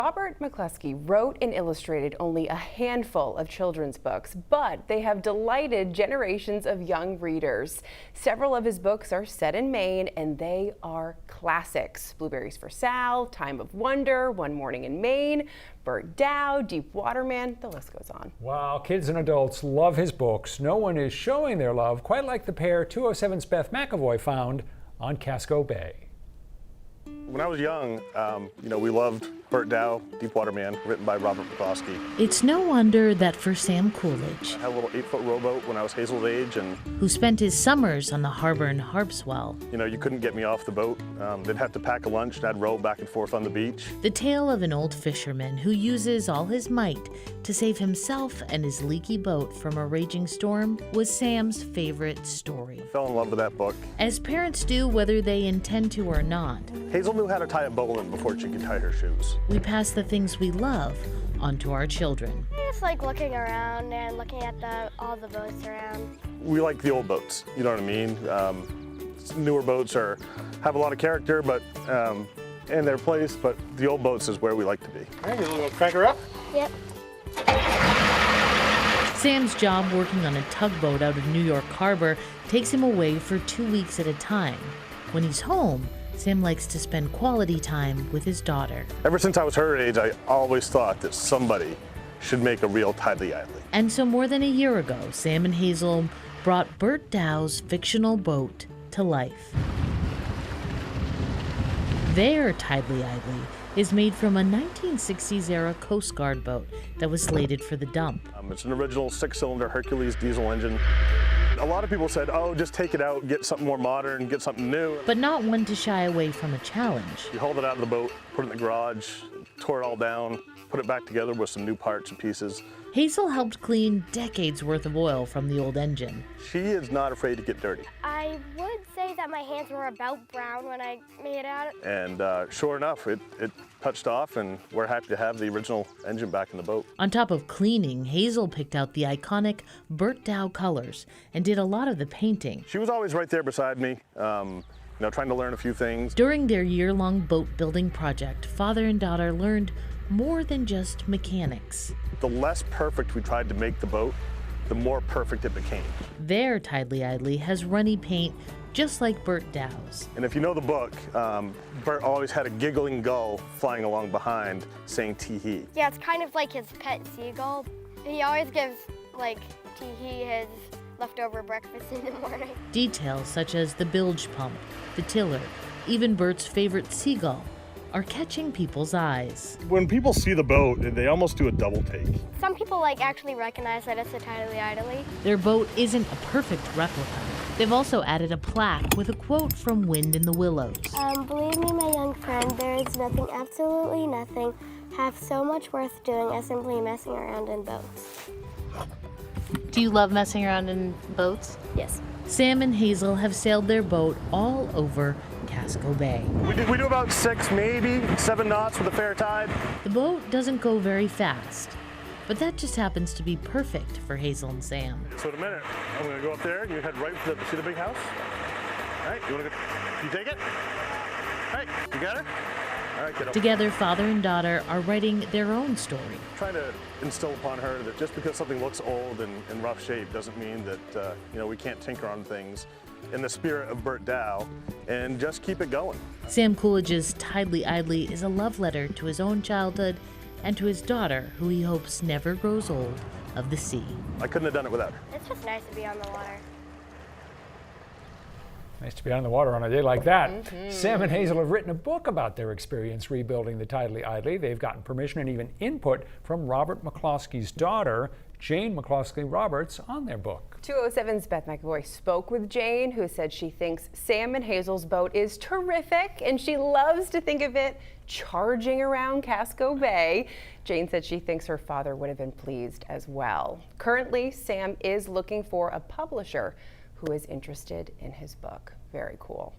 Robert McCloskey wrote and illustrated only a handful of children's books, but they have delighted generations of young readers. Several of his books are set in Maine, and they are classics. Blueberries for Sal, Time of Wonder, One Morning in Maine, Burt Dow, Deep Water Man, the list goes on. Wow, kids and adults love his books. No one is showing their love quite like the pair 207's Beth McAvoy found on Casco Bay. When I was young, we loved Burt Dow, Deep Water Man, written by Robert McCloskey. It's no wonder that for Sam Coolidge, I had a little 8-foot rowboat when I was Hazel's age, and who spent his summers on the harbor in Harpswell, you couldn't get me off the boat. They'd have to pack a lunch, and I'd row back and forth on the beach. the tale of an old fisherman who uses all his might to save himself and his leaky boat from a raging storm was Sam's favorite story. Fell in love with that book. As parents do, whether they intend to or not, Hazel knew how to tie a bowline before she could tie her shoes. we pass the things we love onto our children. I just like looking around and looking at all the boats around. We like the old boats, you know what I mean? Newer boats have a lot of character, but in their place, but the old boats is where we like to be. All right, you want to crank her up? Yep. Sam's job working on a tugboat out of New York Harbor takes him away for 2 weeks at a time. When he's home, Sam likes to spend quality time with his daughter. Ever since I was her age, I always thought that somebody should make a real Tidely-Idley. And so more than a year ago, Sam and Hazel brought Burt Dow's fictional boat to life. Their Tidely-Idley is made from a 1960s-era Coast Guard boat that was slated for the dump. It's an original 6-cylinder Hercules diesel engine. A lot of people said, oh, just take it out, get something more modern, get something new. But not one to shy away from a challenge. You hauled it out of the boat, put it in the garage, tore it all down, put it back together with some new parts and pieces. Hazel helped clean decades worth of oil from the old engine. She is not afraid to get dirty. I would say that my hands were about brown when I made it out. And sure enough, it touched off, and we're happy to have the original engine back in the boat. On top of cleaning, Hazel picked out the iconic Burt Dow colors and did a lot of the painting. She was always right there beside me, trying to learn a few things. During their year-long boat building project, father and daughter learned more than just mechanics. The less perfect we tried to make the boat, the more perfect it became. Their Tidely-Idley has runny paint just like Burt Dow's. And if you know the book, Burt always had a giggling gull flying along behind saying tee-hee. Yeah, it's kind of like his pet seagull. He always gives, Tee-hee his leftover breakfast in the morning. Details such as the bilge pump, the tiller, even Burt's favorite seagull are catching people's eyes. When people see the boat, they almost do a double take. Some people actually recognize that it's a Tidely-Idley. Their boat isn't a perfect replica. They've also added a plaque with a quote from Wind in the Willows. Believe me, my young friend, there is nothing, absolutely nothing, have so much worth doing as simply messing around in boats. Do you love messing around in boats? Yes. Sam and Hazel have sailed their boat all over Casco Bay. We do about 6, maybe 7 knots with a fair tide. The boat doesn't go very fast, but that just happens to be perfect for Hazel and Sam. So in a minute, I'm going to go up there and you head right for see the big house? All right, you take it? All right, you got it? All right, kiddo. Together, father and daughter are writing their own story. Trying to instill upon her that just because something looks old and in rough shape doesn't mean that we can't tinker on things in the spirit of Burt Dow and just keep it going. Sam Coolidge's Tidely-Idley is a love letter to his own childhood and to his daughter, who he hopes never grows old of the sea. I couldn't have done it without her. It's just nice to be on the water. Nice to be on the water on a day like that. Sam and Hazel have written a book about their experience rebuilding the Tidely-Idley. They've gotten permission and even input from Robert McCloskey's daughter, Jane McCloskey Roberts, on their book. 207's Beth McAvoy spoke with Jane, who said she thinks Sam and Hazel's boat is terrific and she loves to think of it charging around Casco Bay. Jane said she thinks her father would have been pleased as well. Currently, Sam is looking for a publisher who is interested in his book. Very cool.